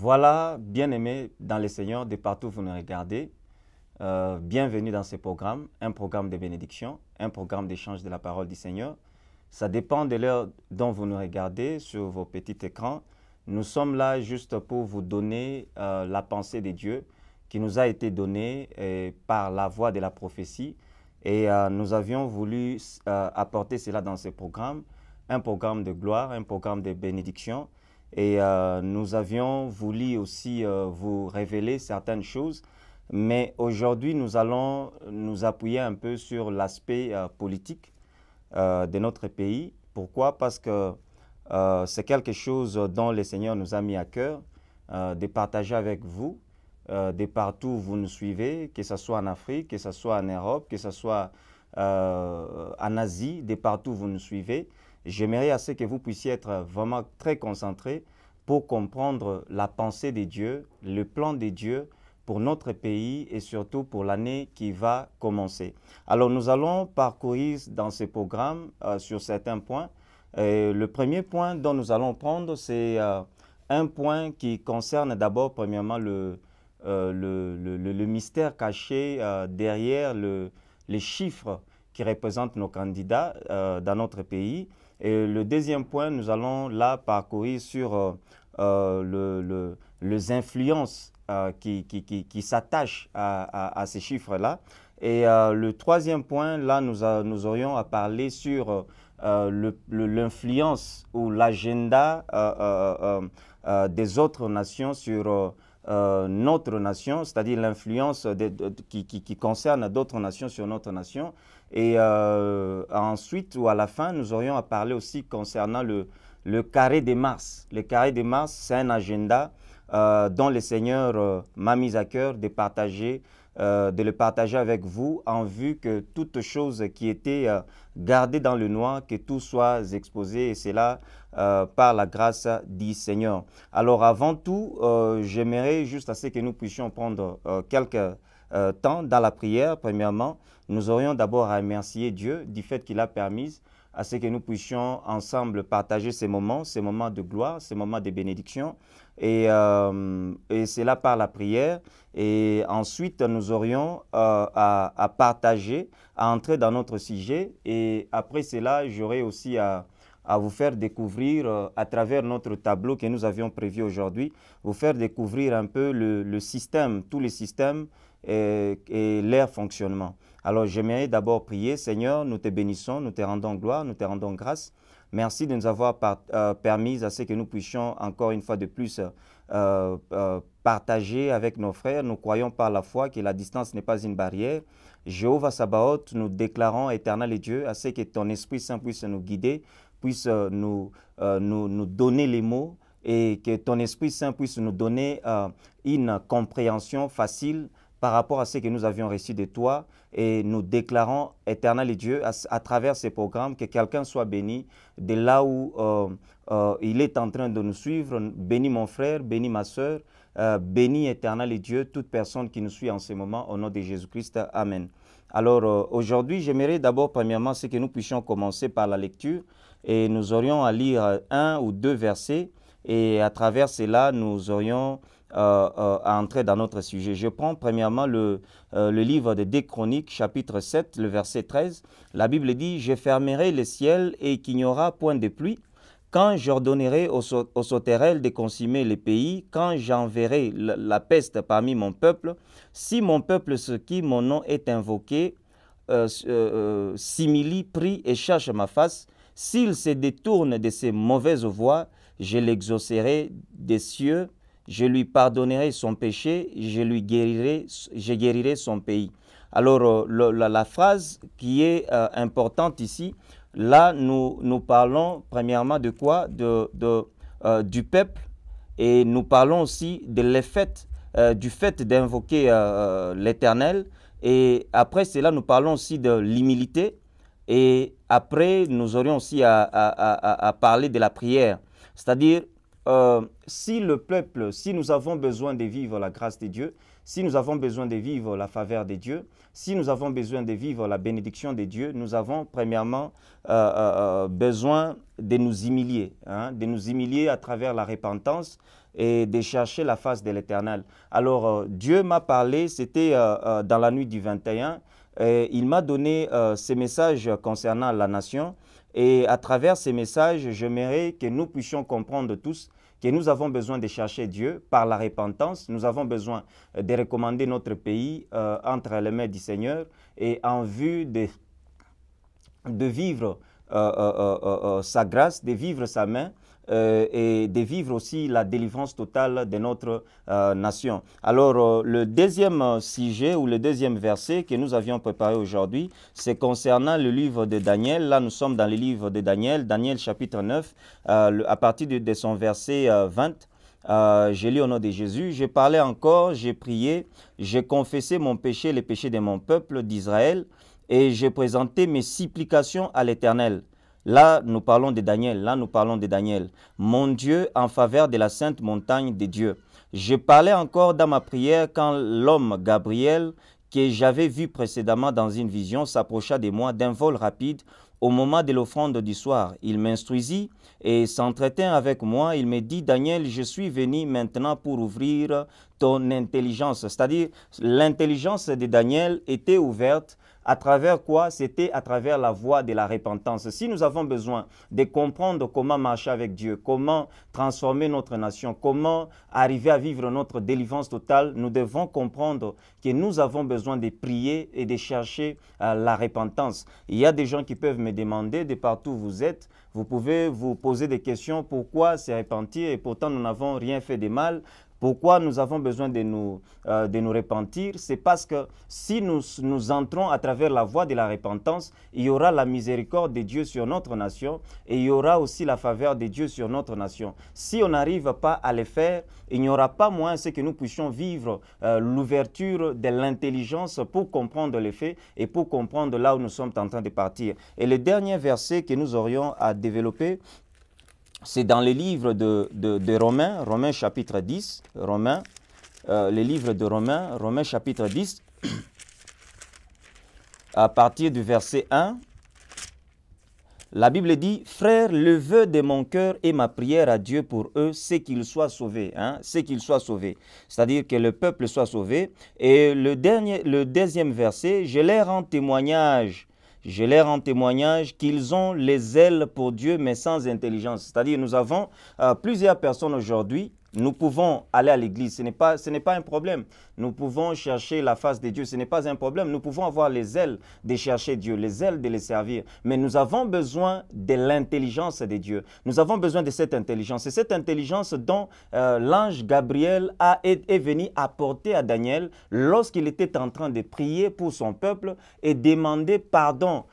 Voilà, bien-aimés dans le Seigneur, de partout où vous nous regardez, bienvenue dans ce programme, un programme de bénédiction, un programme d'échange de la parole du Seigneur. Ça dépend de l'heure dont vous nous regardez sur vos petits écrans. Nous sommes là juste pour vous donner la pensée de Dieu qui nous a été donnée par la voix de la prophétie. Et nous avions voulu apporter cela dans ce programme, un programme de gloire, un programme de bénédiction. Et nous avions voulu aussi vous révéler certaines choses. Mais aujourd'hui, nous allons nous appuyer un peu sur l'aspect politique de notre pays. Pourquoi? Parce que c'est quelque chose dont le Seigneur nous a mis à cœur de partager avec vous, de partout où vous nous suivez, que ce soit en Afrique, que ce soit en Europe, que ce soit en Asie, de partout où vous nous suivez. J'aimerais assez que vous puissiez être vraiment très concentrés pour comprendre la pensée de Dieu, le plan de Dieu pour notre pays et surtout pour l'année qui va commencer. Alors nous allons parcourir dans ce programme sur certains points. Le premier point dont nous allons prendre, c'est un point qui concerne d'abord premièrement le mystère caché derrière les chiffres qui représentent nos candidats dans notre pays. Et le deuxième point, nous allons là parcourir sur les influences qui s'attachent à ces chiffres-là. Et le troisième point, là, nous aurions à parler sur l'influence ou l'agenda des autres nations sur notre nation, c'est-à-dire l'influence qui concerne d'autres nations sur notre nation. Et ensuite, ou à la fin, nous aurions à parler aussi concernant le carré de Mars. Le carré de Mars, c'est un agenda dont le Seigneur m'a mis à cœur de le partager avec vous en vue que toute chose qui était gardée dans le noir, que tout soit exposé, et c'est là par la grâce du Seigneur. Alors avant tout, j'aimerais juste assez que nous puissions prendre quelques temps dans la prière. Premièrement, nous aurions d'abord à remercier Dieu du fait qu'il a permis à ce que nous puissions ensemble partager ces moments de gloire, ces moments de bénédiction, et c'est là par la prière. Et ensuite, nous aurions à partager, à entrer dans notre sujet, et après cela, j'aurai aussi à vous faire découvrir à travers notre tableau que nous avions prévu aujourd'hui, vous faire découvrir un peu le système, tous les systèmes et leur fonctionnement. Alors, j'aimerais d'abord prier. Seigneur, nous te bénissons, nous te rendons gloire, nous te rendons grâce. Merci de nous avoir permis à ce que nous puissions encore une fois de plus partager avec nos frères. Nous croyons par la foi que la distance n'est pas une barrière. Jéhovah Sabaoth, nous déclarons, éternel et Dieu, à ce que ton Esprit Saint puisse nous guider, puisse nous donner les mots et que ton Esprit Saint puisse nous donner une compréhension facile par rapport à ce que nous avions reçu de toi, et nous déclarons, éternel et Dieu, à travers ces programmes, que quelqu'un soit béni de là où il est en train de nous suivre. Bénis mon frère, bénis ma soeur, bénis, éternel et Dieu, toute personne qui nous suit en ce moment, au nom de Jésus-Christ. Amen. Alors aujourd'hui, j'aimerais d'abord, premièrement, que nous puissions commencer par la lecture, et nous aurions à lire un ou deux versets, et à travers cela, nous aurions à entrer dans notre sujet. Je prends premièrement le livre de 2 Chroniques, chapitre 7, le verset 13. La Bible dit « Je fermerai les ciels et qu'il n'y aura point de pluie. Quand j'ordonnerai aux sauterelles de consumer les pays, quand j'enverrai la peste parmi mon peuple, si mon peuple, ce qui mon nom est invoqué, s'humilie, prie et cherche ma face, s'il se détourne de ses mauvaises voies, je l'exaucerai des cieux, je lui pardonnerai son péché, je guérirai son pays. » Alors, la phrase qui est importante ici, là, nous parlons premièrement de quoi? Du peuple, et nous parlons aussi de l'effet du fait d'invoquer l'Éternel, et après cela, nous parlons aussi de l'humilité, et après, nous aurions aussi à parler de la prière, c'est-à-dire si le peuple, si nous avons besoin de vivre la grâce de Dieu, si nous avons besoin de vivre la faveur de Dieu, si nous avons besoin de vivre la bénédiction de Dieu, nous avons premièrement besoin de nous humilier, de nous humilier à travers la repentance et de chercher la face de l'Éternel. Alors, Dieu m'a parlé, c'était dans la nuit du 21, il m'a donné ces messages concernant la nation. Et à travers ces messages, j'aimerais que nous puissions comprendre tous que nous avons besoin de chercher Dieu par la repentance. Nous avons besoin de recommander notre pays entre les mains du Seigneur et en vue de vivre sa grâce, de vivre sa main et de vivre aussi la délivrance totale de notre nation. Alors, le deuxième sujet ou le deuxième verset que nous avions préparé aujourd'hui, c'est concernant le livre de Daniel. Là, nous sommes dans le livre de Daniel, Daniel chapitre 9, à partir de son verset 20. J'ai lu au nom de Jésus, j'ai parlé encore, j'ai prié, j'ai confessé mon péché, les péchés de mon peuple d'Israël, et j'ai présenté mes supplications à l'Éternel. Là, nous parlons de Daniel. Là, nous parlons de Daniel. Mon Dieu, en faveur de la sainte montagne de Dieu. Je parlais encore dans ma prière quand l'homme Gabriel, que j'avais vu précédemment dans une vision, s'approcha de moi d'un vol rapide au moment de l'offrande du soir. Il m'instruisit et s'entretint avec moi. Il me dit, Daniel, je suis venu maintenant pour ouvrir ton intelligence. C'est-à-dire, l'intelligence de Daniel était ouverte. À travers quoi? C'était à travers la voie de la repentance. Si nous avons besoin de comprendre comment marcher avec Dieu, comment transformer notre nation, comment arriver à vivre notre délivrance totale, nous devons comprendre que nous avons besoin de prier et de chercher la repentance. Il y a des gens qui peuvent me demander de partout où vous êtes, vous pouvez vous poser des questions, pourquoi se repentir et pourtant nous n'avons rien fait de mal. Pourquoi nous avons besoin de nous repentir? C'est parce que si nous entrons à travers la voie de la repentance, il y aura la miséricorde de Dieu sur notre nation et il y aura aussi la faveur de Dieu sur notre nation. Si on n'arrive pas à le faire, il n'y aura pas moyen que nous puissions vivre l'ouverture de l'intelligence pour comprendre les faits et pour comprendre là où nous sommes en train de partir. Et le dernier verset que nous aurions à développer, c'est dans le livre de Romains, Romains chapitre 10, le livre de Romains, Romains chapitre 10, à partir du verset 1, la Bible dit, « Frères, le vœu de mon cœur et ma prière à Dieu pour eux, c'est qu'ils soient sauvés. » C'est qu'ils soient sauvés. C'est-à-dire que le peuple soit sauvé. Et le deuxième verset, « Je leur rends témoignage. » Je leur rends témoignage qu'ils ont les ailes pour Dieu, mais sans intelligence. C'est-à-dire, nous avons plusieurs personnes aujourd'hui. Nous pouvons aller à l'église, ce n'est pas un problème. Nous pouvons chercher la face de Dieu, ce n'est pas un problème. Nous pouvons avoir les ailes de chercher Dieu, les ailes de le servir. Mais nous avons besoin de l'intelligence de Dieu. Nous avons besoin de cette intelligence. C'est cette intelligence dont l'ange Gabriel est venu apporter à Daniel lorsqu'il était en train de prier pour son peuple et demander pardon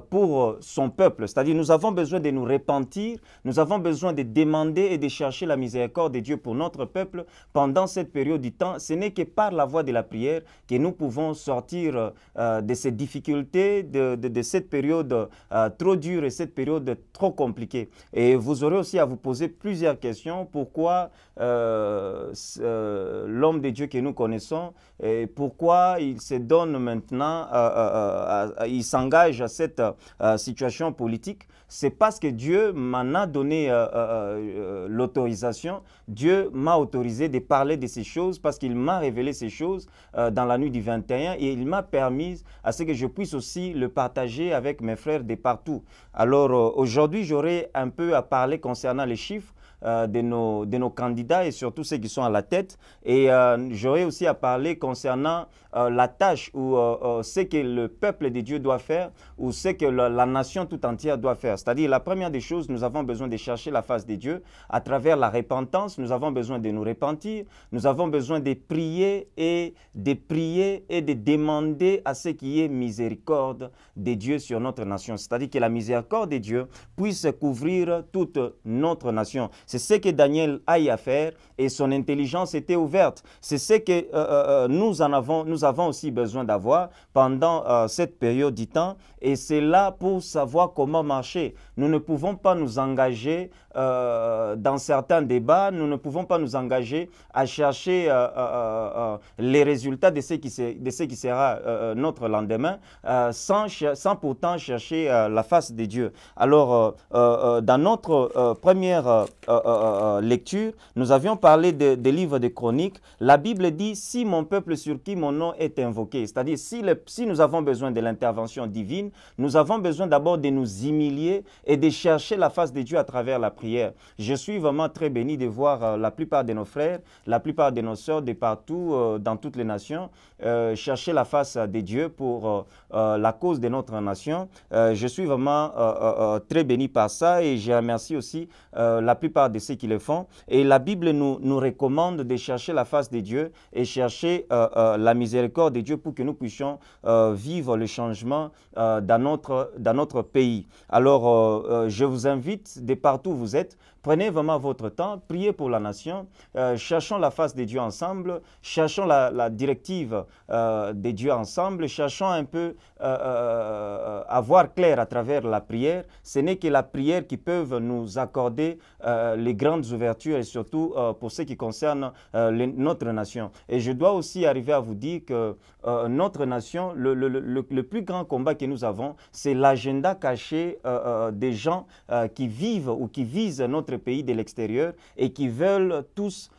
pour son peuple. C'est-à-dire, nous avons besoin de nous repentir, nous avons besoin de demander et de chercher la miséricorde de Dieu pour notre peuple pendant cette période du temps. Ce n'est que par la voie de la prière que nous pouvons sortir de ces difficultés, de cette période trop dure et cette période trop compliquée. Et vous aurez aussi à vous poser plusieurs questions. Pourquoi l'homme de Dieu que nous connaissons, et pourquoi il se donne maintenant, il s'engage à cette situation politique? C'est parce que Dieu m'en a donné l'autorisation. Dieu m'a autorisé de parler de ces choses parce qu'il m'a révélé ces choses dans la nuit du 21 et il m'a permis à ce que je puisse aussi le partager avec mes frères de partout. Alors aujourd'hui, j'aurai un peu à parler concernant les chiffres de nos candidats et surtout ceux qui sont à la tête. Et j'aurai aussi à parler concernant la tâche ou ce que le peuple de Dieu doit faire ou ce que la nation tout entière doit faire. C'est-à-dire, la première des choses, nous avons besoin de chercher la face de Dieu à travers la repentance. Nous avons besoin de nous repentir. Nous avons besoin de prier et de demander à ce qui est miséricorde de Dieu sur notre nation. C'est-à-dire que la miséricorde de Dieu puisse couvrir toute notre nation. C'est ce que Daniel a eu à faire et son intelligence était ouverte. C'est ce que nous avons aussi besoin d'avoir pendant cette période du temps et c'est là pour savoir comment marcher. Nous ne pouvons pas nous engager dans certains débats, nous ne pouvons pas nous engager à chercher les résultats de ce qui sera notre lendemain sans pourtant chercher la face de Dieu. Alors, dans notre première lecture, nous avions parlé des livres des Chroniques. La Bible dit « Si mon peuple sur qui mon nom est invoqué », c'est-à-dire si nous avons besoin de l'intervention divine, nous avons besoin d'abord de nous humilier et de chercher la face de Dieu à travers la prière. Je suis vraiment très béni de voir la plupart de nos frères, la plupart de nos sœurs de partout, dans toutes les nations, chercher la face de Dieu pour la cause de notre nation. Je suis vraiment très béni par ça et je remercie aussi la plupart de ceux qui le font. Et la Bible nous recommande de chercher la face de Dieu et chercher la miséricorde de Dieu pour que nous puissions vivre le changement dans notre pays. Alors, je vous invite, de partout où vous êtes, prenez vraiment votre temps, priez pour la nation, cherchons la face de Dieu ensemble, cherchons la directive de Dieu ensemble, cherchons un peu à voir clair à travers la prière. Ce n'est que la prière qui peut nous accorder les grandes ouvertures et surtout pour ce qui concerne notre nation. Et je dois aussi arriver à vous dire que notre nation, le plus grand combat que nous avons, c'est l'agenda caché des gens qui vivent ou qui visent notre pays de l'extérieur et qui veulent tous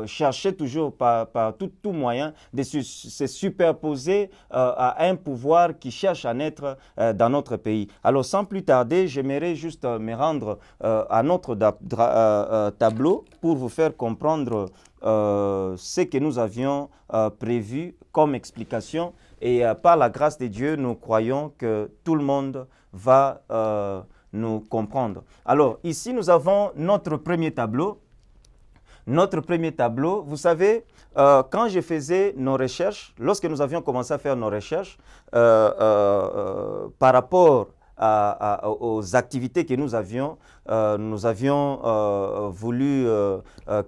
chercher toujours par tout moyen de se superposer à un pouvoir qui cherche à naître dans notre pays. Alors sans plus tarder, j'aimerais juste me rendre à notre tableau pour vous faire comprendre ce que nous avions prévu comme explication et par la grâce de Dieu, nous croyons que tout le monde va nous comprendre. Alors ici, nous avons notre premier tableau. Notre premier tableau, vous savez, quand je faisais nos recherches, lorsque nous avions commencé à faire nos recherches par rapport aux activités que nous avions voulu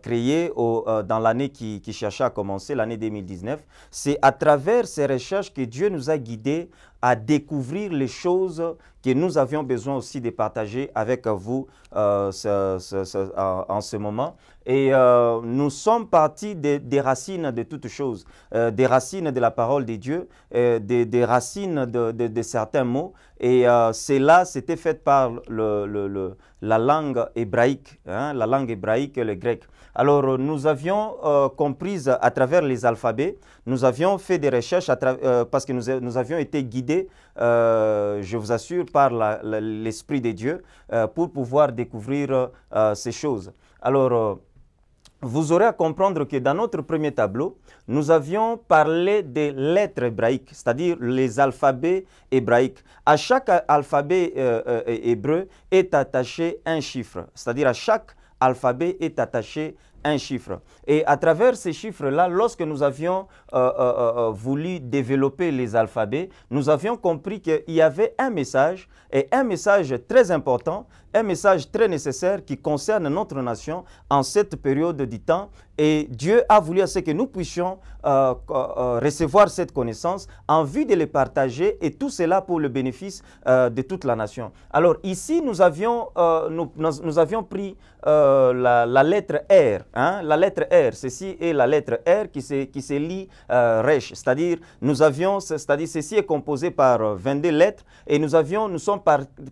créer dans l'année qui cherchait à commencer, l'année 2019. C'est à travers ces recherches que Dieu nous a guidés à découvrir les choses que nous avions besoin aussi de partager avec vous en ce moment. Et nous sommes partis des racines de toutes choses, des racines de la parole de Dieu, des racines de certains mots. Et cela, c'était fait par la langue hébraïque, la langue hébraïque et le grec. Alors, nous avions compris à travers les alphabets, nous avions fait des recherches parce que nous avions été guidés, je vous assure, par l'Esprit de Dieu pour pouvoir découvrir ces choses. Alors, vous aurez à comprendre que dans notre premier tableau, nous avions parlé des lettres hébraïques, c'est-à-dire les alphabets hébraïques. À chaque alphabet hébreu est attaché un chiffre, c'est-à-dire à chaque alphabet est attaché un chiffre. Et à travers ces chiffres-là, lorsque nous avions voulu développer les alphabets, nous avions compris qu'il y avait un message, et un message très important, un message très nécessaire qui concerne notre nation en cette période du temps. Et Dieu a voulu à ce que nous puissions recevoir cette connaissance en vue de les partager et tout cela pour le bénéfice de toute la nation. Alors ici, nous avions pris la lettre R. La lettre R, ceci est la lettre R qui se lit Resh, c'est-à-dire ceci est composé par 22 lettres et nous sommes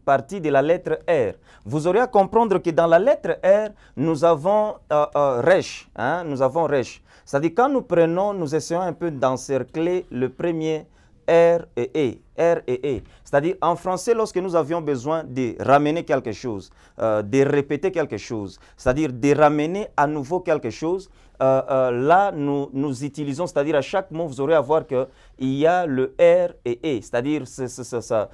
partis de la lettre R. Vous aurez à comprendre que dans la lettre R, nous avons Resh, nous avons Resh. C'est-à-dire quand nous essayons un peu d'encercler le premier R et E, R et E. C'est-à-dire en français, lorsque nous avions besoin de ramener quelque chose, de répéter quelque chose, c'est-à-dire de ramener à nouveau quelque chose, là, nous utilisons, c'est-à-dire à chaque mot, vous aurez à voir qu'il y a le R et E, c'est-à-dire ça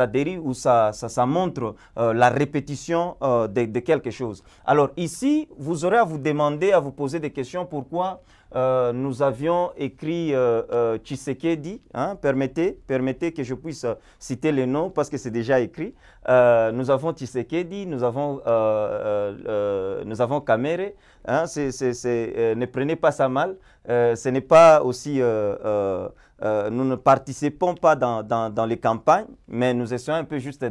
dérive ou ça montre la répétition de quelque chose. Alors ici, vous aurez à vous demander, à vous poser des questions, pourquoi nous avions écrit Tshisekedi, permettez que je puisse citer les noms parce que c'est déjà écrit. Nous avons Tshisekedi, nous avons Kamere. Ne prenez pas ça mal. Ce n'est pas aussi, nous ne participons pas dans les campagnes, mais nous essayons un peu juste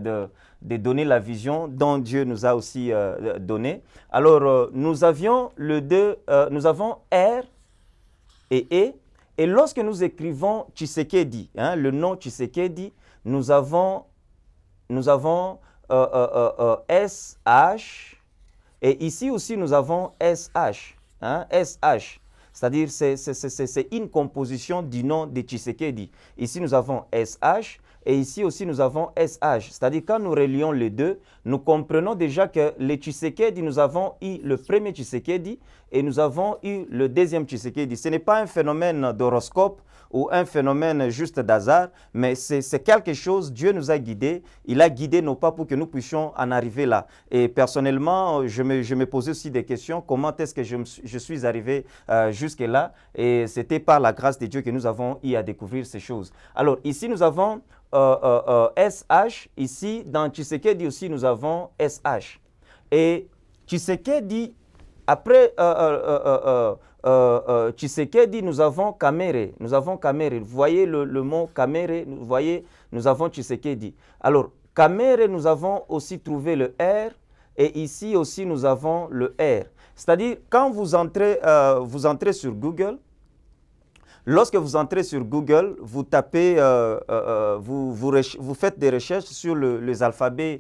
de donner la vision dont Dieu nous a aussi donné. Alors, nous avions nous avons R et E. Et lorsque nous écrivons Tshisekedi, hein, le nom Tshisekedi, nous avons SH. Et ici aussi, nous avons SH. Hein, SH. C'est-à-dire, c'est une composition du nom de Tshisekedi. Ici, nous avons SH. Et ici aussi, nous avons SH. C'est-à-dire, quand nous relions les deux, nous comprenons déjà que les Tshisekedi, nous avons eu le premier Tshisekedi et nous avons eu le deuxième Tshisekedi. Ce n'est pas un phénomène d'horoscope ou un phénomène juste d'hasard, mais c'est quelque chose, Dieu nous a guidés. Il a guidé nos pas pour que nous puissions en arriver là. Et personnellement, je me posais aussi des questions. Comment est-ce que je suis arrivé jusque-là? Et c'était par la grâce de Dieu que nous avons eu à découvrir ces choses. Alors, ici, nous avons SH. Ici, dans Tshisekedi aussi, nous avons SH. Et Tshisekedi, après Tshisekedi, nous avons Kamere. Nous avons Kamere. Vous voyez le mot Kamere, vous voyez, nous avons Tshisekedi. Alors, Kamere, nous avons aussi trouvé le R. Et ici aussi, nous avons le R. C'est-à-dire, quand vous entrez sur Google, lorsque vous entrez sur Google, vous tapez, vous faites des recherches sur les alphabets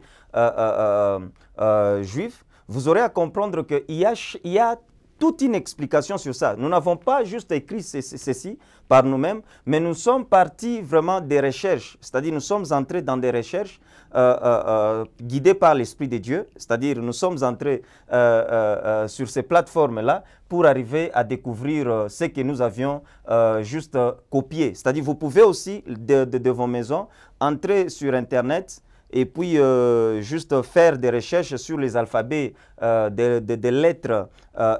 juifs, vous aurez à comprendre qu'il y a toute une explication sur ça. Nous n'avons pas juste écrit ceci par nous-mêmes, mais nous sommes partis vraiment des recherches. C'est-à-dire, nous sommes entrés dans des recherches guidées par l'Esprit de Dieu. C'est-à-dire, nous sommes entrés sur ces plateformes-là pour arriver à découvrir ce que nous avions juste copié. C'est-à-dire, vous pouvez aussi, de vos maisons, entrer sur Internet et puis juste faire des recherches sur les alphabets des lettres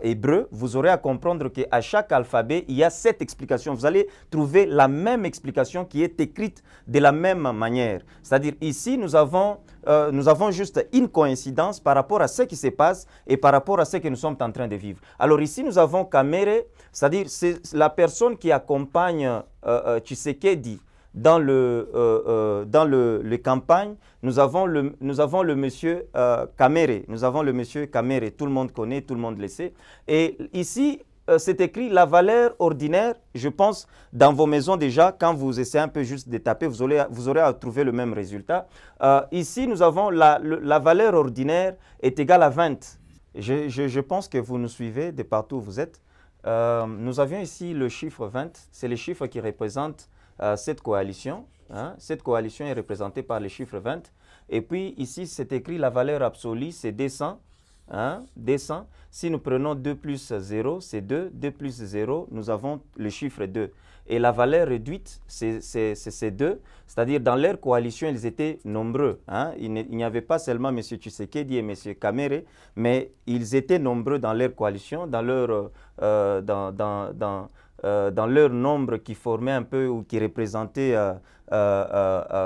hébreux, vous aurez à comprendre qu'à chaque alphabet, il y a cette explication. Vous allez trouver la même explication qui est écrite de la même manière. C'est-à-dire ici, nous avons juste une coïncidence par rapport à ce qui se passe et par rapport à ce que nous sommes en train de vivre. Alors ici, nous avons Kamere, c'est-à-dire c'est la personne qui accompagne Tshisekedi dans les campagnes. Nous avons le monsieur Kamere. Nous avons le monsieur Kamere. Tout le monde connaît, tout le monde le sait. Et ici, c'est écrit la valeur ordinaire. Je pense, dans vos maisons déjà, quand vous essayez un peu juste de taper, vous aurez à trouver le même résultat. Ici, nous avons la valeur ordinaire est égale à 20. Je pense que vous nous suivez de partout où vous êtes. Nous avions ici le chiffre 20. C'est le chiffre qui représente cette coalition. Hein. Cette coalition est représentée par le chiffre 20. Et puis ici, c'est écrit la valeur absolue, c'est 200. Hein, 200. Si nous prenons 2 plus 0, c'est 2. 2 plus 0, nous avons le chiffre 2. Et la valeur réduite, c'est 2. C'est-à-dire, dans leur coalition, ils étaient nombreux. Hein. Il n'y avait pas seulement M. Tshisekedi et M. Kamere, mais ils étaient nombreux dans leur coalition, dans leur nombre qui formait un peu ou qui représentait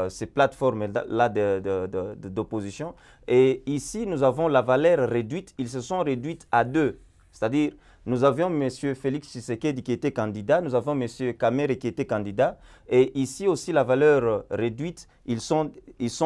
ces plateformes-là d'opposition. Et ici, nous avons la valeur réduite. Ils se sont réduits à 2. C'est-à-dire, nous avions M. Félix Tshisekedi qui était candidat, nous avons M. Kamere qui était candidat. Et ici aussi, la valeur réduite, ils sont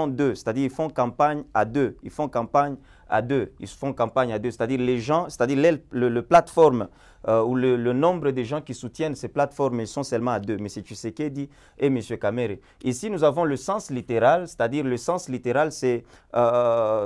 2. C'est-à-dire, ils font campagne à 2. Ils font campagne à 2. Ils font campagne à 2. C'est-à-dire, les gens, c'est-à-dire le plateforme ou le nombre de gens qui soutiennent ces plateformes, ils sont seulement à 2. M. Tshisekedi et M. Kamere. Ici, nous avons le sens littéral, c'est-à-dire le sens littéral, c'est la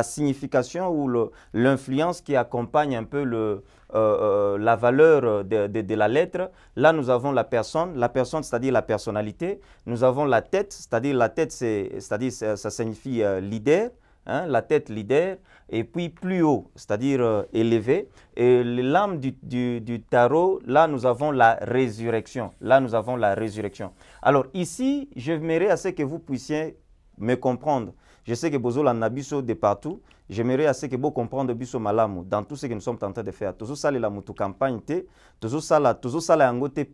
signification ou l'influence qui accompagne un peu la valeur de la lettre. Là, nous avons la personne, c'est-à-dire la personnalité. Nous avons la tête, c'est-à-dire la tête, ça signifie leader. Hein, la tête leader, et puis plus haut, c'est-à-dire élevé. Et les lames du tarot, là, nous avons la résurrection. Là, nous avons la résurrection. Alors ici, j'aimerais à ce que vous puissiez me comprendre. Je sais que Bozo l'anabiso de partout. J'aimerais à ce que vous compreniez biso malamu dans tout ce que nous sommes en train de faire. Toujours ça, la mutu campagne, toujours ça,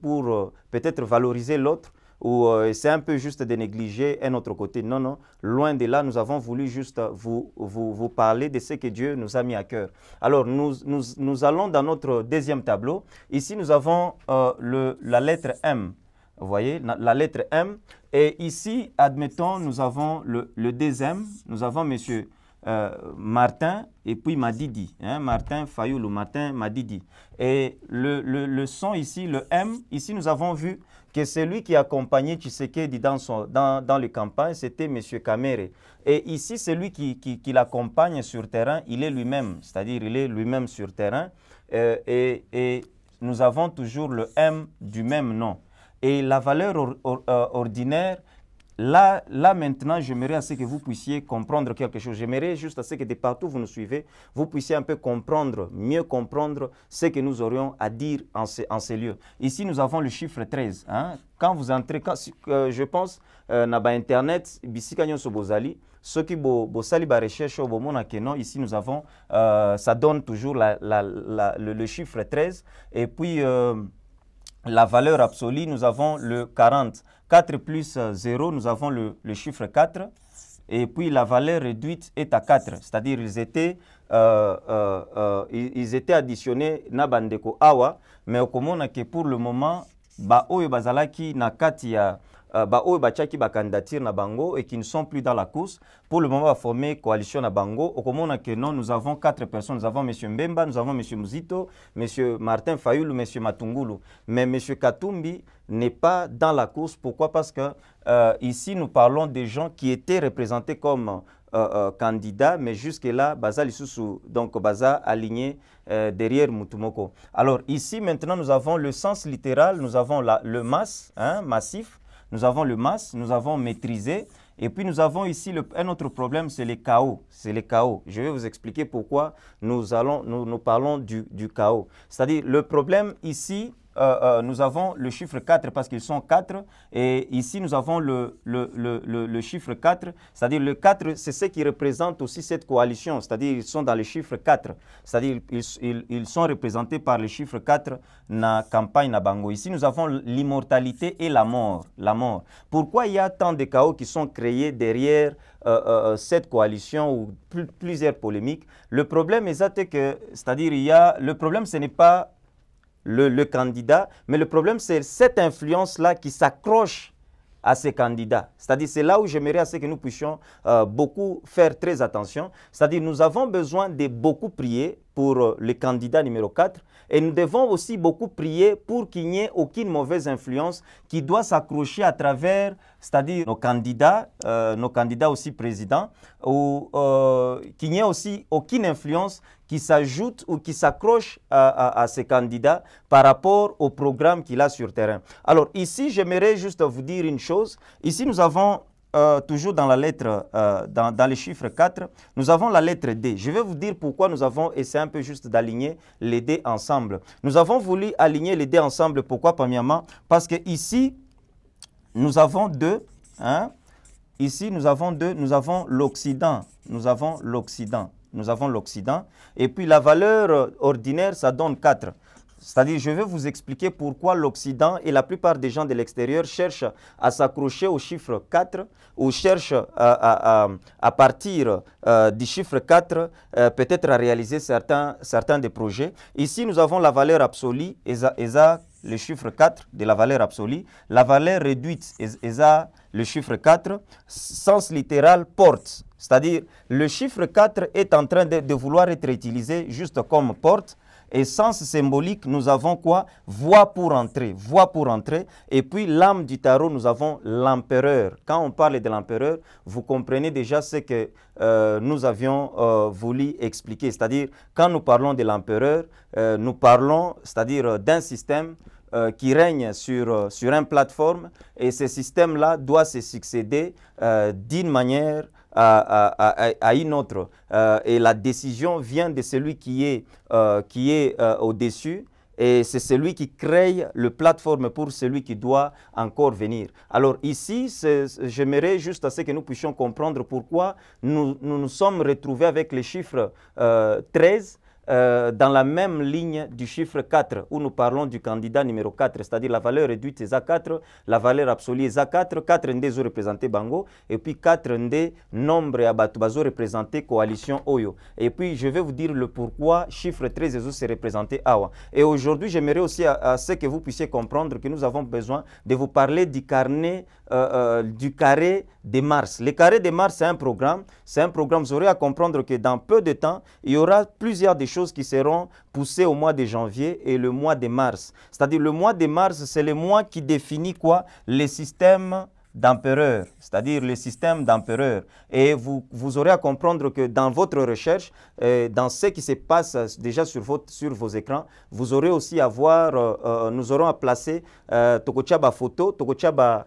pour peut-être valoriser l'autre. Ou c'est un peu juste de négliger un autre côté. Non, non, loin de là, nous avons voulu juste vous parler de ce que Dieu nous a mis à cœur. Alors, nous allons dans notre deuxième tableau. Ici, nous avons la lettre M. Vous voyez, la lettre M. Et ici, admettons, nous avons le deuxième, nous avons monsieur Martin et puis Madidi. Hein, Martin Fayoulou, Martin Madidi. Et le son ici, le M, ici nous avons vu que celui qui accompagnait Tshisekedi dans les campagnes, c'était M. Kamere. Et ici, celui qui l'accompagne sur terrain, il est lui-même, c'est-à-dire il est lui-même sur terrain. Et nous avons toujours le M du même nom. Et la valeur ordinaire, là maintenant, j'aimerais à ce que vous puissiez comprendre quelque chose. J'aimerais juste à ce que de partout vous nous suivez, vous puissiez un peu comprendre, mieux comprendre ce que nous aurions à dire en ces lieux. Ici, nous avons le chiffre 13. Hein. Quand vous entrez, je pense, dans Internet, ceux qui bosali ba recherche au moment ici nous avons, ça donne toujours le chiffre 13. Et puis, la valeur absolue, nous avons le 40. 4 plus 0, nous avons le chiffre 4. Et puis la valeur réduite est à 4. C'est-à-dire ils étaient additionnés na bandeko awa, mais au komona que pour le moment, ba oyo bazalaki na kati ya ba oyo bachaki ba candidature na bango et qui ne sont plus dans la course, pour le moment va former coalition na bango. Au komona que non, nous avons 4 personnes. Nous avons M. Mbemba, nous avons M. Muzito, M. Martin Fayoulou, M. Matungulu. Mais M. Katumbi n'est pas dans la course. Pourquoi? Parce que ici, nous parlons des gens qui étaient représentés comme candidats, mais jusque-là, Baza Lissousou, donc Baza aligné derrière Mutumoko. Alors ici, maintenant, nous avons le sens littéral, nous avons le masse, hein, massif, nous avons le masse, nous avons maîtrisé. Et puis nous avons ici un autre problème, c'est les chaos. C'est les chaos. Je vais vous expliquer pourquoi nous parlons du chaos. C'est-à-dire, le problème ici, nous avons le chiffre 4 parce qu'ils sont 4. Et ici, nous avons le chiffre 4. C'est-à-dire, le 4, c'est ce qui représente aussi cette coalition. C'est-à-dire, ils sont dans le chiffre 4. C'est-à-dire, ils sont représentés par le chiffre 4 dans la campagne Nabango. Ici, nous avons l'immortalité et la mort. La mort. Pourquoi il y a tant de chaos qui sont créés derrière cette coalition ou plusieurs polémiques? Le problème est que, c'est-à-dire, le problème, ce n'est pas le candidat, mais le problème, c'est cette influence-là qui s'accroche à ces candidats. C'est-à-dire, c'est là où j'aimerais à ce que nous puissions beaucoup faire très attention. C'est-à-dire, nous avons besoin de beaucoup prier pour le candidat numéro 4 et nous devons aussi beaucoup prier pour qu'il n'y ait aucune mauvaise influence qui doit s'accrocher à travers, c'est-à-dire nos candidats aussi présidents, ou qu'il n'y ait aussi aucune influence qui s'ajoute ou qui s'accroche à ces candidats par rapport au programme qu'il a sur terrain. Alors ici, j'aimerais juste vous dire une chose. Ici, nous avons toujours dans la lettre, dans les chiffres 4, nous avons la lettre D. Je vais vous dire pourquoi nous avons essayé un peu juste d'aligner les D ensemble. Nous avons voulu aligner les D ensemble. Pourquoi, premièrement? Parce que ici, nous avons deux. Hein? Ici, nous avons deux. Nous avons l'Occident. Nous avons l'Occident. Nous avons l'Occident. Et puis, la valeur ordinaire, ça donne 4. C'est-à-dire, je vais vous expliquer pourquoi l'Occident et la plupart des gens de l'extérieur cherchent à s'accrocher au chiffre 4 ou cherchent à partir du chiffre 4, peut-être à réaliser certains des projets. Ici, nous avons la valeur absolue, le chiffre 4 de la valeur absolue. La valeur réduite, le chiffre 4. Sens littéral, porte. C'est-à-dire, le chiffre 4 est en train de vouloir être utilisé juste comme porte. Et sens symbolique, nous avons quoi? Voie pour entrer. Voie pour entrer. Et puis, l'âme du tarot, nous avons l'empereur. Quand on parle de l'empereur, vous comprenez déjà ce que nous avions voulu expliquer. C'est-à-dire, quand nous parlons de l'empereur, nous parlons, c'est-à-dire d'un système qui règne sur une plateforme. Et ce système-là doit se succéder d'une manière à une autre. Et la décision vient de celui qui est au-dessus. Et c'est celui qui crée le plateforme pour celui qui doit encore venir. Alors ici, j'aimerais juste à ce que nous puissions comprendre pourquoi nous nous sommes retrouvés avec les chiffres 13. dans la même ligne du chiffre 4, où nous parlons du candidat numéro 4, c'est-à-dire la valeur réduite est 4, la valeur absolue est 4, 4 ndé zo représenté Bango, et puis 4 ndé nombre à Batubazo représenté coalition Oyo. Et puis je vais vous dire le pourquoi chiffre 13 zo s'est représenté Awa. Et aujourd'hui, j'aimerais aussi à ce que vous puissiez comprendre que nous avons besoin de vous parler du carnet, du carré de Mars. Le carré de Mars, c'est un programme, vous aurez à comprendre que dans peu de temps, il y aura plusieurs des choses qui seront poussées au mois de janvier et le mois de mars. C'est-à-dire le mois de mars, c'est le mois qui définit quoi? Le système d'empereur, c'est-à-dire le système d'empereur. Et vous aurez à comprendre que dans votre recherche, dans ce qui se passe déjà sur vos écrans, vous aurez aussi à voir, nous aurons à placer Tokochaba photo, Tokochaba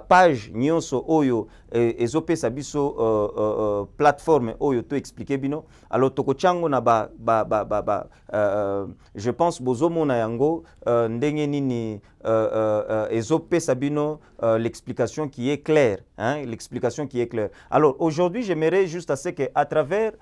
page nyonso oyo ezopesa biso plateforme oyo to expliquer bino. Alors tokochango na je pense bozomona yango ndenge nini ezopesa bino l'explication qui est claire, hein, l'explication qui est claire. Alors aujourd'hui, j'aimerais juste à ce que à travers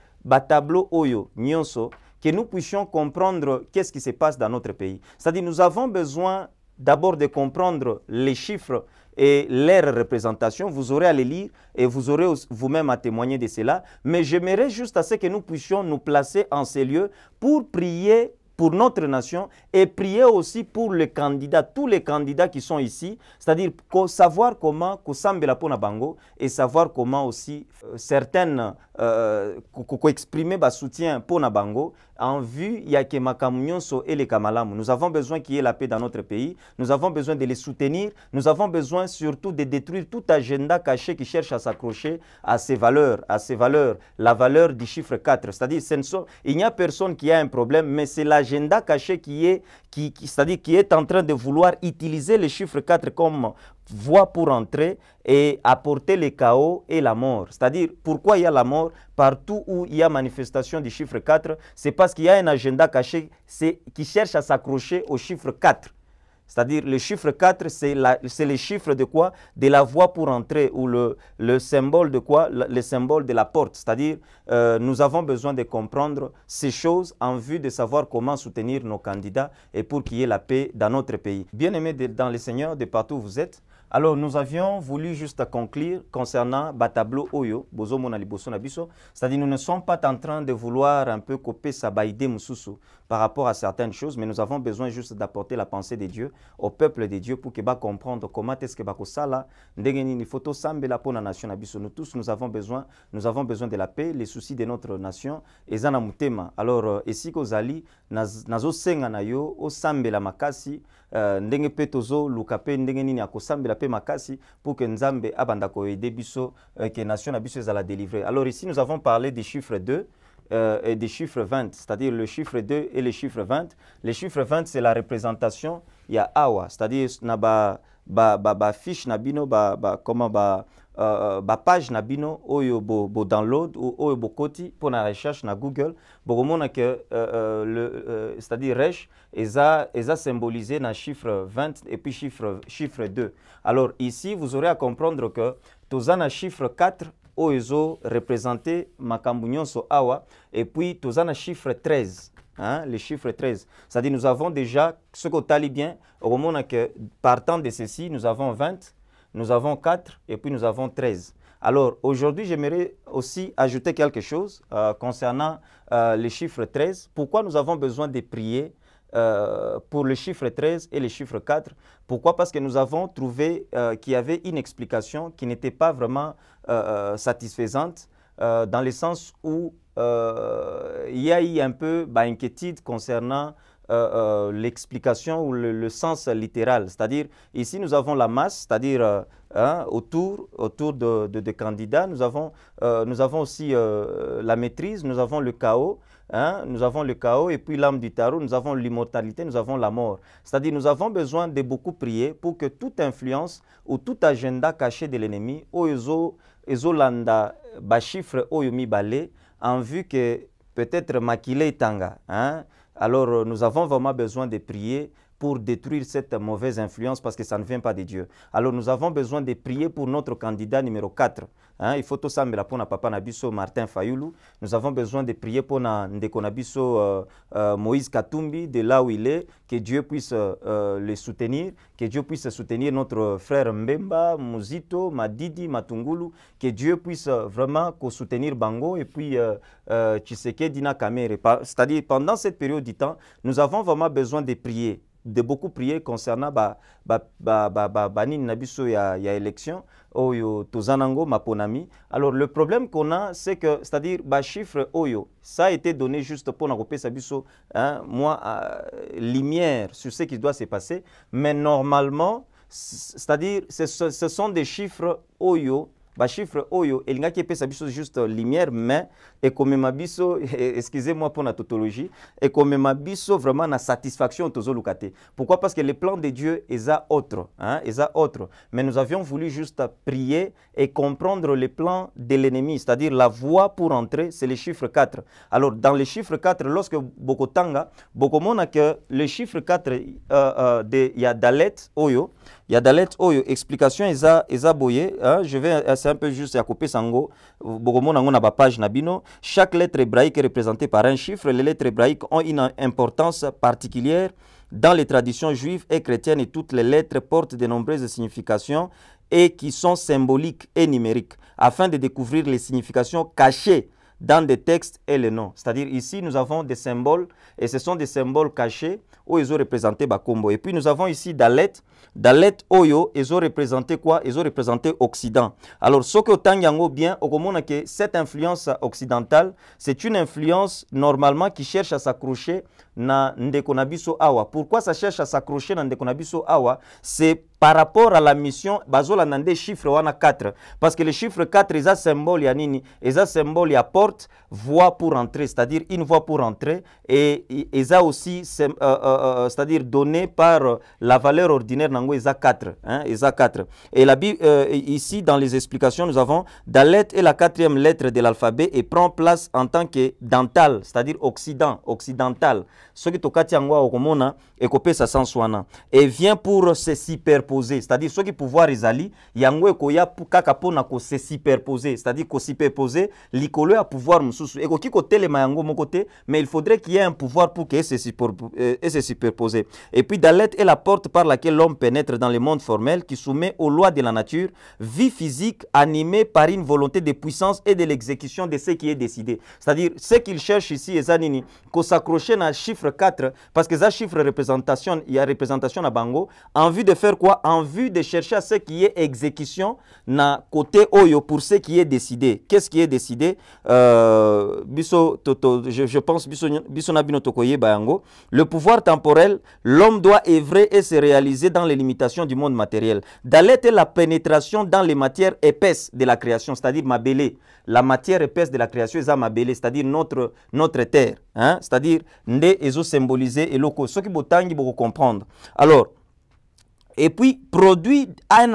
tableau oyo nyonso que nous puissions comprendre qu'est-ce qui se passe dans notre pays. C'est-à-dire nous avons besoin d'abord de comprendre les chiffres et leur représentation. Vous aurez à les lire et vous aurez vous-même à témoigner de cela. Mais j'aimerais juste à ce que nous puissions nous placer en ces lieux pour prier pour notre nation et prier aussi pour les candidats, tous les candidats qui sont ici, c'est-à-dire savoir comment Kosambela pona bango et savoir comment aussi certaines exprimer soutien pour Nabango en vue ya ke makamunyoso et les kamalamu. Nous avons besoin qu'il y ait la paix dans notre pays, nous avons besoin de les soutenir, nous avons besoin surtout de détruire tout agenda caché qui cherche à s'accrocher à ces valeurs, la valeur du chiffre 4. C'est-à-dire il n'y a personne qui a un problème, mais c'est l'agenda caché qui est en train de vouloir utiliser le chiffre 4 comme voie pour entrer et apporter le chaos et la mort. C'est-à-dire, pourquoi il y a la mort? Partout où il y a manifestation du chiffre 4, c'est parce qu'il y a un agenda caché qui cherche à s'accrocher au chiffre 4. C'est-à-dire, le chiffre 4, c'est le chiffre de quoi? De la voie pour entrer, ou le symbole de quoi? Le symbole de la porte. C'est-à-dire, nous avons besoin de comprendre ces choses en vue de savoir comment soutenir nos candidats et pour qu'il y ait la paix dans notre pays. Bien-aimés dans le Seigneur, de partout où vous êtes, alors nous avions voulu juste conclure concernant Batablo Oyo, Bozo Monali Boso Nabiso, c'est-à-dire nous ne sommes pas en train de vouloir un peu copier Sabaïde Moussousou par rapport à certaines choses, mais nous avons besoin juste d'apporter la pensée de Dieu au peuple de Dieu pour qu'il va comprendre comment est-ce que Bakosala, Ndegeni Foto Sambela pour la nation Nabiso. Nous tous, nous avons besoin de la paix, les soucis de notre nation, et Zana Mutema. Alors, ici Kozali, Nazo Senga Nayo, O Sambela Makasi, Ndenge Petozo, Lukape, Ndegeni Akosambela Pe Makasi, pour que Nzambe Abandako et Debiso, que nation Nabiso la délivrer. Alors, ici, nous avons parlé des chiffres 2. Et des chiffres 20, c'est-à-dire le chiffre 2 et le chiffre 20. Le chiffre 20, c'est la représentation, il y a Awa, c'est-à-dire fiche nabino, page nabino, oyo bo download ou oyo bo koti pour la recherche na Google, c'est-à-dire resh, eza symbolisé na chiffre 20 et puis chiffre 2. Alors ici, vous aurez à comprendre que tozana chiffre 4, Oezo représenté makambu nyonso awa, et puis tozana chiffre 13, hein, le chiffre 13. C'est-à-dire nous avons déjà ce qu'on tali bien, au moment que partant de ceci, nous avons 20, nous avons 4 et puis nous avons 13. Alors aujourd'hui, j'aimerais aussi ajouter quelque chose concernant le chiffre 13. Pourquoi nous avons besoin de prier pour le chiffre 13 et le chiffre 4. Pourquoi? Parce que nous avons trouvé qu'il y avait une explication qui n'était pas vraiment satisfaisante, dans le sens où il y a eu un peu d'inquiétude concernant l'explication ou le sens littéral. C'est-à-dire, ici, nous avons la masse, c'est-à-dire autour de candidats. Nous avons aussi la maîtrise, nous avons le chaos. Hein, nous avons le chaos et puis l'âme du tarot, nous avons l'immortalité, nous avons la mort. C'est-à-dire nous avons besoin de beaucoup prier pour que toute influence ou tout agenda caché de l'ennemi, ezolanda chiffre oyomi balé, en vue que peut-être maquiller tanga. Hein. Alors nous avons vraiment besoin de prier pour détruire cette mauvaise influence parce que ça ne vient pas de Dieu. Alors nous avons besoin de prier pour notre candidat numéro 4. Hein, il faut tout ça, mais pour papa Nabiso Martin Fayoulou. Nous avons besoin de prier pour Ndeko Nabiso Moïse Katumbi, de là où il est, que Dieu puisse le soutenir, que Dieu puisse soutenir notre frère Mbemba, Muzito, Madidi, Matungulu, que Dieu puisse vraiment soutenir Bango et puis Tshisekedi na Kamere. C'est-à-dire, pendant cette période du temps, nous avons vraiment besoin de prier, de beaucoup prier concernant Nini Nabiso ya élection. Oyo Tozanango Maponami. Alors le problème qu'on a, c'est que, c'est-à-dire, chiffre Oyo, ça a été donné juste pour n'agoper Sabiso, lumière sur ce qui doit se passer, mais normalement, c'est-à-dire, ce sont des chiffres Oyo. Chiffre Oyo, et l'ingaki peut s'abisso juste lumière, mais et comme mabiso, excusez-moi pour la tautologie, et comme mabiso vraiment la satisfaction tozolukate. Pourquoi? Parce que les plans de Dieu est à autre, hein, est à autre. Mais nous avions voulu juste prier et comprendre les plans de l'ennemi, c'est-à-dire la voie pour entrer, c'est le chiffre 4. Alors dans le chiffre 4, lorsque Bokotanga, Bokomona que le chiffre 4 il y a Dalet Oyo. Il y a Dalet Oyo, explication eza boye, hein, je vais c'est un peu juste à couper sango. Bokomona ngona ba page nabino. Chaque lettre hébraïque est représentée par un chiffre. Les lettres hébraïques ont une importance particulière dans les traditions juives et chrétiennes et toutes les lettres portent de nombreuses significations et qui sont symboliques et numériques afin de découvrir les significations cachées dans des textes et les noms. C'est-à-dire ici, nous avons des symboles et ce sont des symboles cachés où ils ont représenté Bakombo. Et puis nous avons ici Dalet. Dalet Oyo, ils ont représenté quoi? Ils ont représenté Occident. Alors, ce que Tanyango bien, au commun que cette influence occidentale, c'est une influence normalement qui cherche à s'accrocher na Ndekonabiso Awa. Pourquoi ça cherche à s'accrocher na Ndekonabiso Awa? C'est par rapport à la mission, bazola nande chiffre wana 4. Parce que le chiffre 4, ils ont symbole ya nini? Ils ont symbole ya porte, voie pour entrer, c'est-à-dire une voie pour entrer. Et ils ont aussi, c'est-à-dire donné par la valeur ordinaire, nango ils ont 4. Hein, ils ont 4. Et la Bible, ici, dans les explications, nous avons Dalet est la 4e lettre de l'alphabet et prend place en tant que dental, c'est-à-dire occident, occidental. Ce qui est au Katiangwa au Komona, et copé sa sanswana. Et vient pour se superposer, c'est-à-dire ce qui pouvoir izali, yango koya kaka pona ko se superposer, c'est-à-dire ko superposer, likolo a pouvoir mususu. Et ko ki ko telema yango mon côté, mais il faudrait qu'il y ait un pouvoir pour que se superposer. Et puis Dalet est la porte par laquelle l'homme pénètre dans le monde formel qui soumet aux lois de la nature, vie physique animée par une volonté de puissance et de l'exécution de ce qui est décidé. C'est-à-dire ce qu'il cherche ici, Ezanini, qu'on s'accroche à chiffre 4, parce que ça chiffre représentation, il y a représentation à Bango, en vue de faire quoi? En vue de chercher à ce qui est exécution na côté Oyo pour ce qui est décidé. Qu'est-ce qui est décidé? Je pense biso na bino tokoye Bango. Le pouvoir temporel, l'homme doit œuvrer et se réaliser dans les limitations du monde matériel. Dalet est la pénétration dans les matières épaisses de la création, c'est-à-dire Mabélé. La matière épaisse de la création est Mabélé, c'est-à-dire notre terre. Hein? C'est-à-dire, Ndé ezo symbolisé et loko. Ce qui botangi beaucoup comprendre. Alors, et puis produit un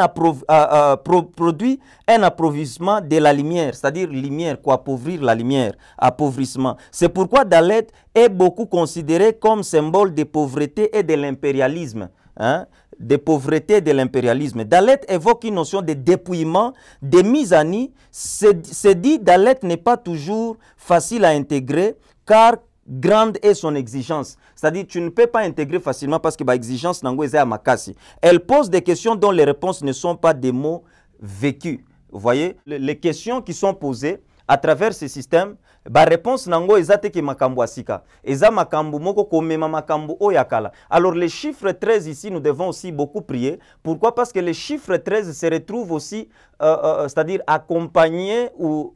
appauvrissement de la lumière, c'est-à-dire lumière, quoi, appauvrir la lumière, appauvrissement. C'est pourquoi Dalet est beaucoup considéré comme symbole de pauvreté et de l'impérialisme. Hein? De pauvreté et de l'impérialisme. Dalet évoque une notion de dépouillement, de mise à nu. C'est dit, Dalet n'est pas toujours facile à intégrer car grande est son exigence. C'est-à-dire, tu ne peux pas intégrer facilement parce que l'exigence est à makasi. Elle pose des questions dont les réponses ne sont pas des mots vécus. Vous voyez, les questions qui sont posées à travers ce système, ba réponse nango ezate ke makambo asika. Eza makambo moko komema makambo oyakala. Alors les chiffres 13 ici, nous devons aussi beaucoup prier. Pourquoi? Parce que les chiffres 13 se retrouvent aussi, c'est-à-dire accompagnés, ou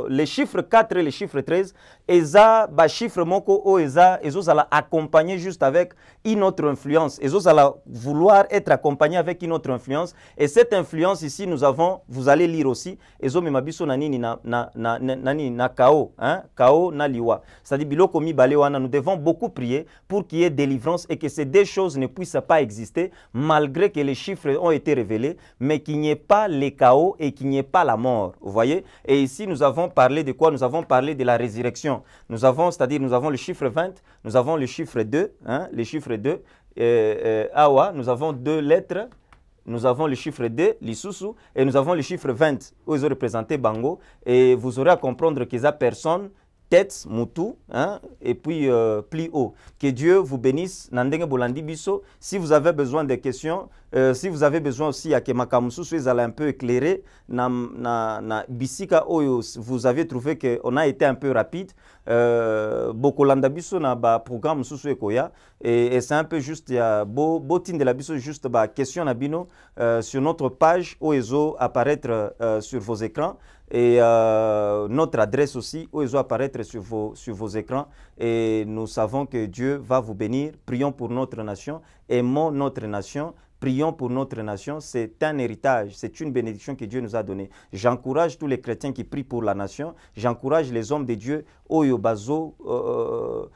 les chiffres 4 et les chiffres 13, eza ba chiffre moko o eza ezozala accompagné juste avec une autre influence. Ezozala vouloir être accompagné avec une autre influence. Et cette influence ici, nous avons, vous allez lire aussi, ezo memabiso nanini na kao, hein? Kao na liwa. C'est-à-dire biloko mibale wana, nous devons beaucoup prier pour qu'il y ait délivrance et que ces deux choses ne puissent pas exister malgré que les chiffres ont été révélés, mais qu'il n'y ait pas les chaos et qu'il n'y ait pas la mort. Vous voyez? Et ici, nous avons parlé de quoi? Nous avons parlé de la résurrection. Nous avons, c'est-à-dire, nous avons le chiffre 20, nous avons le chiffre 2, hein, le chiffre 2, Awa, nous avons 2 lettres. Nous avons le chiffre 2, l'Isusu, et nous avons le chiffre 20, où ils ont représenté Bango. Et vous aurez à comprendre qu'ils ont personne, tête, moutou, hein, et puis pli haut. Que Dieu vous bénisse. Nandenge Bolandi Biso. Si vous avez besoin de questions, si vous avez besoin aussi à que Makamusu soit un peu éclairé, na Bisika Oyo, vous avez trouvé qu'on a été un peu rapide. Bokolanda Biso na ba programme Susu Ekoya. Et c'est un peu juste, il y a botin de la Biso, juste ba question na bino sur notre page Oezo apparaître sur vos écrans. Et notre adresse aussi, où ils vont apparaître sur vos écrans. Et nous savons que Dieu va vous bénir. Prions pour notre nation. Aimons notre nation. Prions pour notre nation. C'est un héritage. C'est une bénédiction que Dieu nous a donnée. J'encourage tous les chrétiens qui prient pour la nation. J'encourage les hommes de Dieu. Oyo bazo,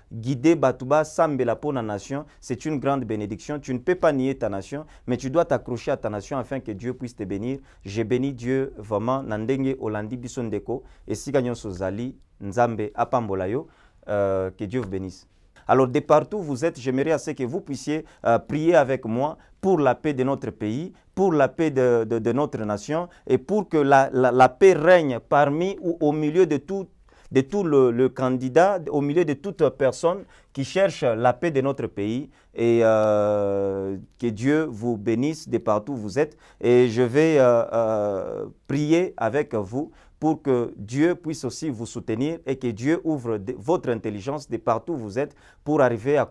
guider Batouba, Sambela pour la nation. C'est une grande bénédiction. Tu ne peux pas nier ta nation, mais tu dois t'accrocher à ta nation afin que Dieu puisse te bénir. J'ai béni Dieu vraiment. Nandenge Olandi Bisondeko. Et si gagnons Sozali, Nzambe Apambolayo. Que Dieu vous bénisse. Alors, de partout où vous êtes, j'aimerais à ce que vous puissiez prier avec moi pour la paix de notre pays, pour la paix de notre nation et pour que la paix règne parmi ou au milieu de tout le candidat, au milieu de toute personne qui cherche la paix de notre pays. Et que Dieu vous bénisse de partout où vous êtes. Et je vais prier avec vous pour que Dieu puisse aussi vous soutenir et que Dieu ouvre votre intelligence de partout où vous êtes pour arriver à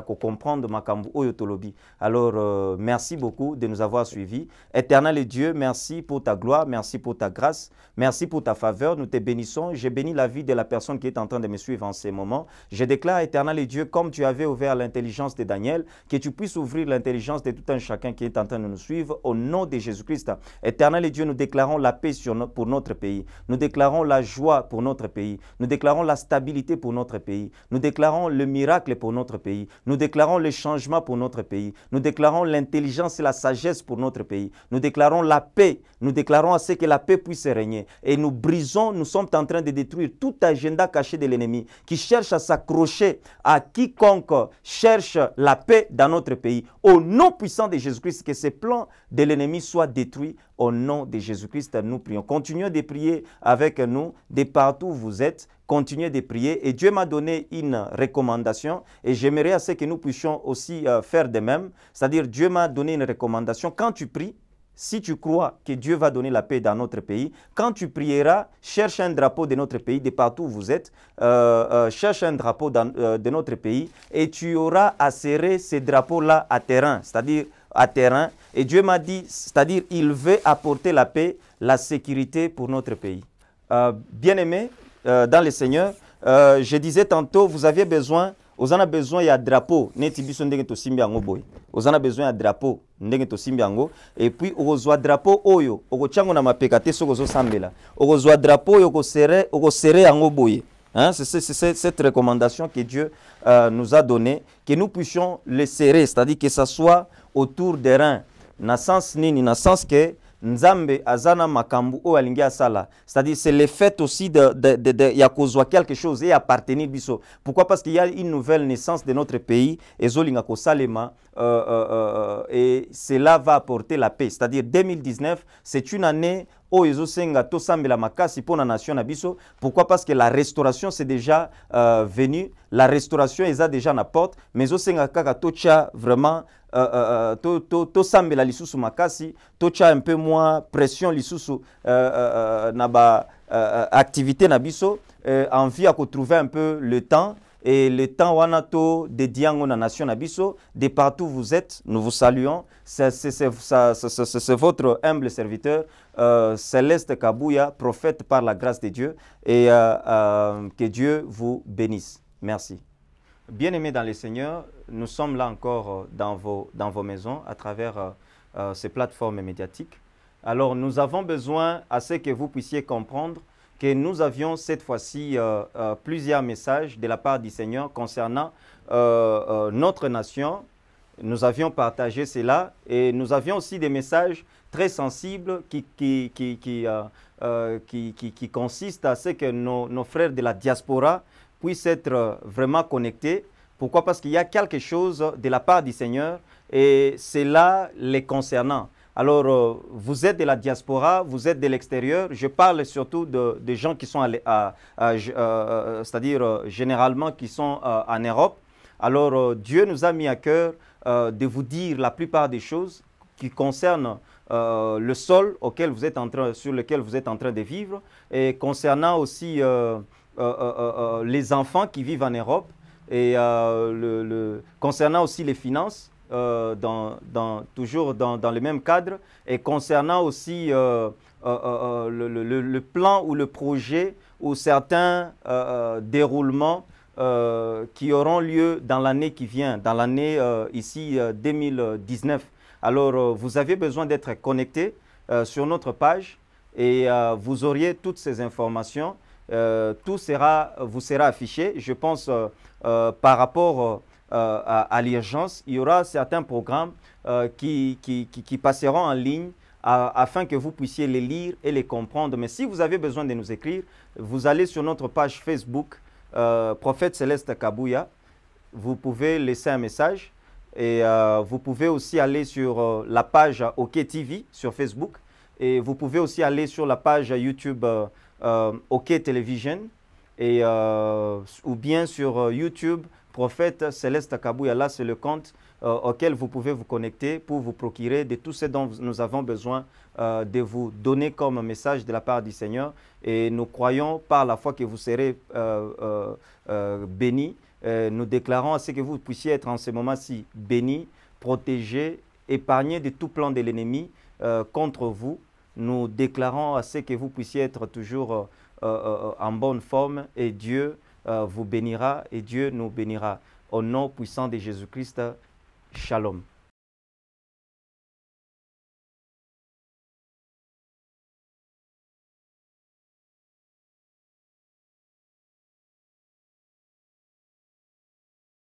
comprendre Makambu Oyotolobi. Alors, merci beaucoup de nous avoir suivis. Éternel Dieu, merci pour ta gloire, merci pour ta grâce, merci pour ta faveur. Nous te bénissons. Je bénis la vie de la personne qui est en train de me suivre en ces moments. Je déclare, Éternel Dieu, comme tu avais ouvert l'intelligence de Daniel, que tu puisses ouvrir l'intelligence de tout un chacun qui est en train de nous suivre au nom de Jésus-Christ. Éternel Dieu, nous déclarons la paix pour notre pays. Nous déclarons la joie pour notre pays. Nous déclarons la stabilité pour notre pays. Nous déclarons le miracle pour notre pays. Nous déclarons le changement pour notre pays. Nous déclarons l'intelligence et la sagesse pour notre pays. Nous déclarons la paix. Nous déclarons à ce que la paix puisse régner. Et nous brisons, nous sommes en train de détruire tout agenda caché de l'ennemi qui cherche à s'accrocher à quiconque cherche la paix dans notre pays. Au nom puissant de Jésus-Christ, que ces plans de l'ennemi soient détruits. Au nom de Jésus-Christ, nous prions. Continuez de prier avec nous de partout où vous êtes. Continuez de prier. Et Dieu m'a donné une recommandation et j'aimerais à ce que nous puissions aussi faire de même. C'est-à-dire, Dieu m'a donné une recommandation. Quand tu pries, si tu crois que Dieu va donner la paix dans notre pays, quand tu prieras, cherche un drapeau de notre pays, de partout où vous êtes, cherche un drapeau de notre pays et tu auras à serrer ces drapeaux-là à terrain, c'est-à-dire à terrain. Et Dieu m'a dit, c'est-à-dire il veut apporter la paix, la sécurité pour notre pays. Bien-aimés dans le Seigneur, je disais tantôt, vous aviez besoin, vous en avez besoin, il y a un drapeau, vous en besoin d'un drapeau, et puis vous avez un drapeau, oyo, vous drapeau, hein, c'est cette recommandation que Dieu nous a donnée, que nous puissions le serrer, c'est-à-dire que ça soit autour des reins, dans le sens nini, dans le sens que Nzambe azana makambu o alingia sala. C'est-à-dire c'est le fait aussi de yakozwa quelque chose et appartenir biso. Pourquoi? Parce qu'il y a une nouvelle naissance de notre pays et zolinga ko salema et cela va apporter la paix. C'est-à-dire 2019, c'est une année où ils ont to sambela makasi pour la nation nabiso. Pourquoi? Parce que la restauration c'est déjà venu, la restauration est déjà na porte, mais osenga kaka tocha vraiment to sambela lisusu makasi, tocha un peu moins pression lisusu na ba activité nabiso, envie à trouver un peu le temps. Et le temps wanato de Diango na nation nabiso, de partout où vous êtes, nous vous saluons. C'est votre humble serviteur, Céleste Kabouya, prophète par la grâce de Dieu, et que Dieu vous bénisse. Merci. Bien-aimés dans le Seigneur, nous sommes là encore dans vos maisons à travers ces plateformes médiatiques. Alors nous avons besoin à ce que vous puissiez comprendre que nous avions cette fois-ci plusieurs messages de la part du Seigneur concernant notre nation. Nous avions partagé cela et nous avions aussi des messages très sensibles qui consistent à ce que nos frères de la diaspora puissent être vraiment connectés Pourquoi? Parce qu'il y a quelque chose de la part du Seigneur et c'est là les concernant. Alors, vous êtes de la diaspora, vous êtes de l'extérieur. Je parle surtout de gens qui sont, c'est-à-dire généralement qui sont en Europe. Alors, Dieu nous a mis à cœur de vous dire la plupart des choses qui concernent le sol sur lequel vous êtes en train de vivre et concernant aussi les enfants qui vivent en Europe et concernant aussi les finances. Toujours dans le même cadre et concernant aussi le plan ou le projet ou certains déroulements qui auront lieu dans l'année qui vient, dans l'année ici 2019. Alors, vous avez besoin d'être connecté sur notre page et vous auriez toutes ces informations. Tout vous sera affiché. Je pense par rapport à l'urgence, il y aura certains programmes qui passeront en ligne afin que vous puissiez les lire et les comprendre. Mais si vous avez besoin de nous écrire, vous allez sur notre page Facebook, Prophète Céleste Kabouya. Vous pouvez laisser un message et vous pouvez aussi aller sur la page OK TV sur Facebook et vous pouvez aussi aller sur la page YouTube OK Television et, ou bien sur YouTube Prophète Céleste Kabouya. Là, c'est le compte auquel vous pouvez vous connecter pour vous procurer de tout ce dont nous avons besoin de vous donner comme message de la part du Seigneur. Et nous croyons par la foi que vous serez bénis. Nous déclarons à ce que vous puissiez être en ce moment-ci bénis, protégés, épargnés de tout plan de l'ennemi contre vous. Nous déclarons à ce que vous puissiez être toujours en bonne forme et Dieu vous bénira et Dieu nous bénira. Au nom puissant de Jésus-Christ, Shalom.